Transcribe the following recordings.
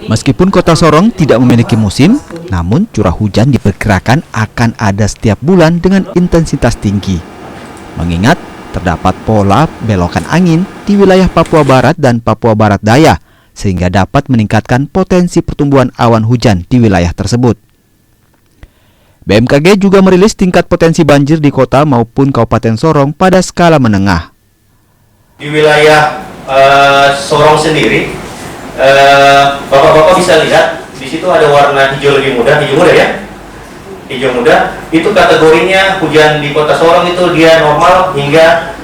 Meskipun kota Sorong tidak memiliki musim, namun curah hujan diperkirakan akan ada setiap bulan dengan intensitas tinggi. Mengingat terdapat pola belokan angin di wilayah Papua Barat dan Papua Barat Daya, sehingga dapat meningkatkan potensi pertumbuhan awan hujan di wilayah tersebut. BMKG juga merilis tingkat potensi banjir di kota maupun Kabupaten Sorong pada skala menengah. Di wilayah Sorong sendiri, Bapak-bapak bisa lihat di situ ada warna hijau lebih muda, hijau muda ya, hijau muda. Itu kategorinya hujan di kota Sorong itu dia normal hingga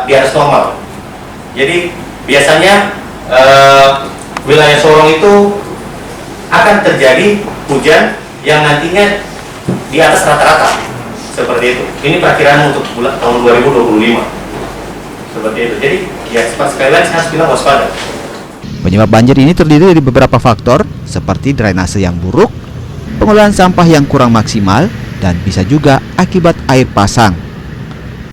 di atas normal. Jadi biasanya wilayah Sorong itu akan terjadi hujan yang nantinya di atas rata-rata seperti itu. Ini perkiraan untuk tahun 2025 seperti itu. Jadi ya sekali lagi saya harus bilang waspada. Penyebab banjir ini terdiri dari beberapa faktor seperti drainase yang buruk, pengolahan sampah yang kurang maksimal, dan bisa juga akibat air pasang.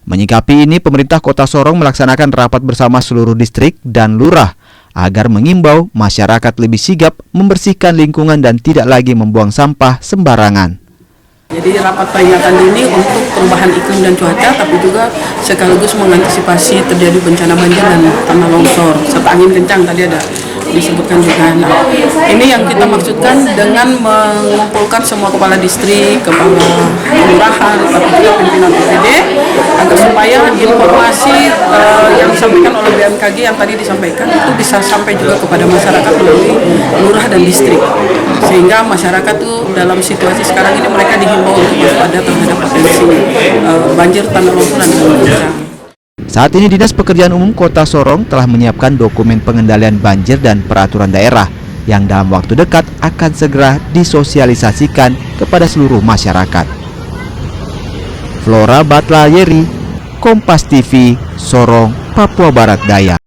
Menyikapi ini, pemerintah Kota Sorong melaksanakan rapat bersama seluruh distrik dan lurah agar mengimbau masyarakat lebih sigap membersihkan lingkungan dan tidak lagi membuang sampah sembarangan. Jadi rapat peringatan ini untuk perubahan iklim dan cuaca, tapi juga sekaligus mengantisipasi terjadi bencana banjir dan tanah longsor serta angin kencang tadi ada disebutkan juga. Nah, ini yang kita maksudkan dengan mengumpulkan semua kepala distrik, kepala kelurahan, tapi juga pimpinan OPD agar supaya informasi yang disampaikan oleh BMKG yang tadi disampaikan itu bisa sampai juga kepada masyarakat melalui lurah dan distrik, sehingga masyarakat tuh dalam situasi sekarang ini mereka dihimbau untuk waspada terhadap potensi banjir, tanah longsor dan angin kencang. Saat ini Dinas Pekerjaan Umum Kota Sorong telah menyiapkan dokumen pengendalian banjir dan peraturan daerah yang dalam waktu dekat akan segera disosialisasikan kepada seluruh masyarakat. Flora Batlayeri, Kompas TV, Sorong, Papua Barat Daya.